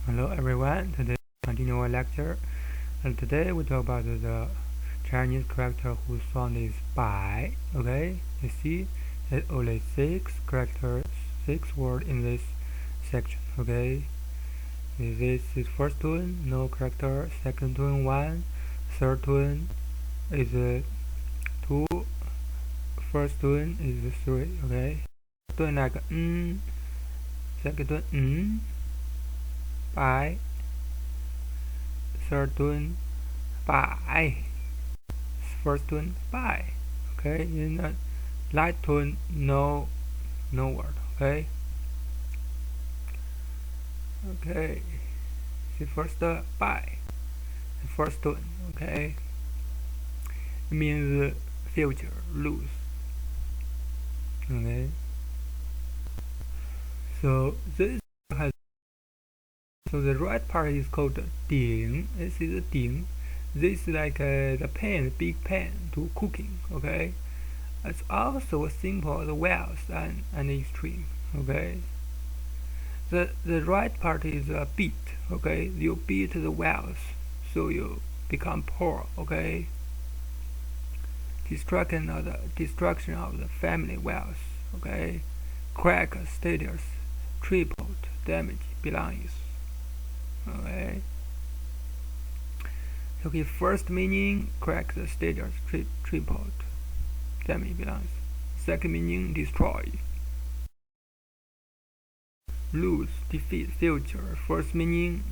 Hello everyone, today we continue our lecture, and today we talk about the Chinese character whose sound is bai. Okay, you see there's only 6 characters, 6 words in this section. Okay, this is first tone, no character, second tone 1, third tone is 2, first tone is 3. Okay, tone like second tone bai, third tone bai, first tone bai. Okay, in a light tone no word. Okay, the first bai, the first tone. Okay, it means future, lose. Okay, so this has, so the right part is called ding. This is a ding. This is like the pan, big pan to cooking. Okay, it's also simple as wells and extreme. Okay, the right part is a beat. Okay, you beat the wells, so you become poor. Okay, destruction of the family wealth. Okay, crack status, tripled damage belongings. Okay. Okay, first meaning crack the status, tripled damage belongs. Second meaning destroy, lose, defeat, future. First meaning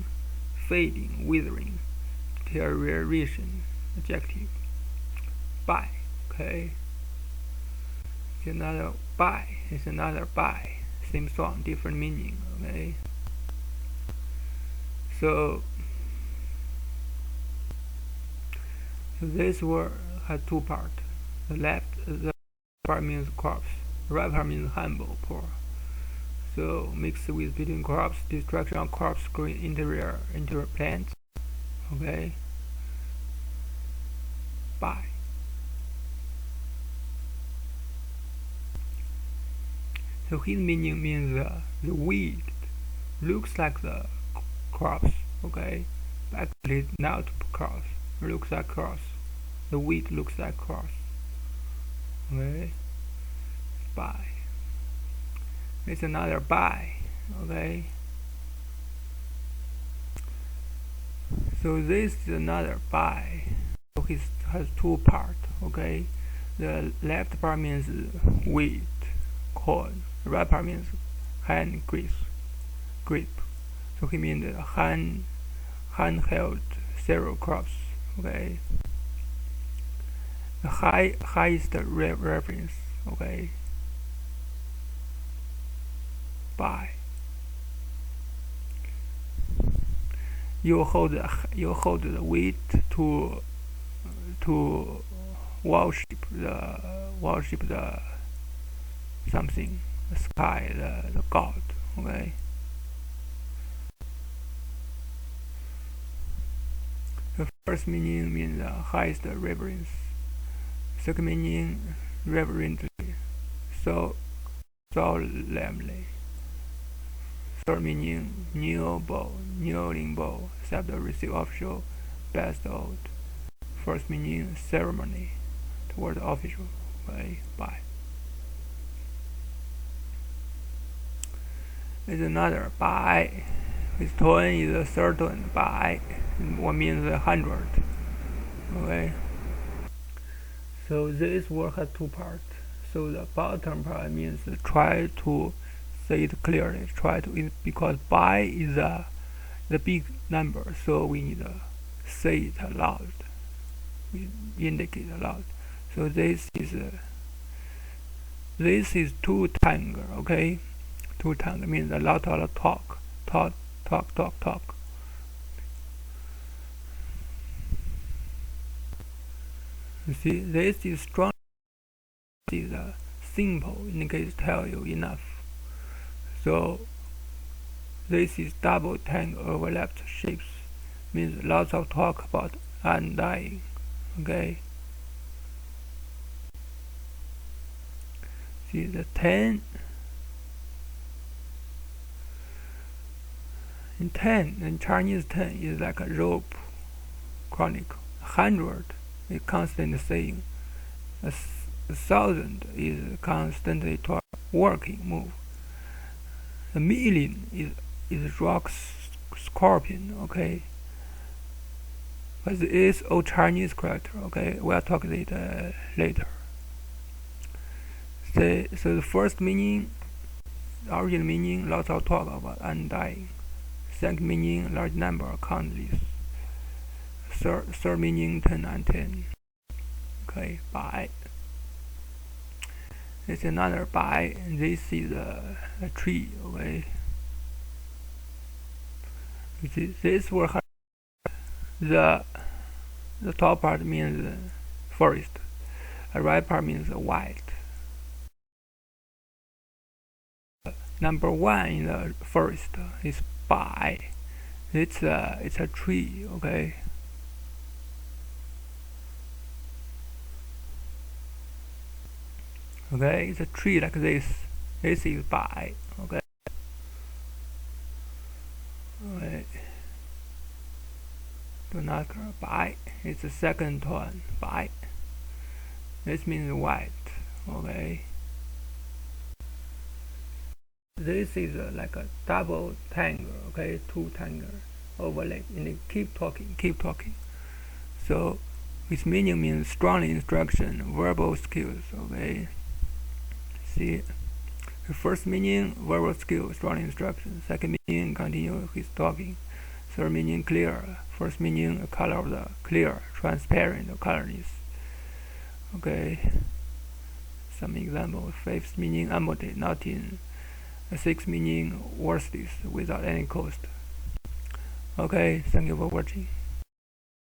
fading, withering, deterioration, adjective. Buy. Okay. It's another buy. It's another buy. Same song, different meaning. Okay. So this word has two parts. The part means corpse. The right part means humble, poor. So mixed with between crops, destruction of crops, green interior plants. Okay. Buy. So his meaning means the weed looks like the crops. Okay, but actually not crops. It looks like crops. The wheat looks like crops. Okay. Buy. It's another buy. Okay. So this is another buy. So it has two parts. Okay. The left part means wheat, corn. The right part means hand grape. So he means handheld cereal crops. Okay. The highest reference. Okay. Buy. You hold the wheat to worship the something, the sky, the god. Okay. The first meaning means the highest reverence. Second meaning reverently, solemnly. Third meaning kneeling bow, except to receive official bestowed. First meaning ceremony toward the official. By. Is another by. His tone is a third tone. By. What means 100. Okay. So this word has two parts. So the bottom part means try to say it clearly. Because by is the big number, so we need to say it aloud. We indicate aloud. So this is two tongue. Okay, two tongue means a lot of talk. You see, this is strong. This is simple, indicates tell you enough. So this is double tongue overlapped shapes, means lots of talk about undying. Okay. See the 10 And 10, in Chinese 10 is like a rope chronicle. 100 is constant saying. 1,000 is constantly working move. A million is rock scorpion, okay? But it is all Chinese character, okay? We'll talk it later. So the first meaning, original meaning, lots of talk about undying. Second meaning, large number, countless. Third meaning, 10 and 10. Okay, bai. It's another bai. This is a tree, okay? This will have the top part means forest. The right part means white. Number 1 in the forest is bai. It's a tree, okay? Okay, it's a tree like this. This is bai, okay? Okay. Do not call bai. It's the second one, bai. This means white, okay? This is like a double tangle, okay? Two tangle overlay. And keep talking. So its meaning means strong instruction, verbal skills, okay? See, the first meaning, verbal skill, strong instruction. Second meaning, continue his talking. Third meaning, clear. First meaning, color of the clear, transparent, colorless. Okay. Some examples. Fifth meaning, empty, nothing. Sixth meaning, worthless, without any cost. Okay, thank you for watching.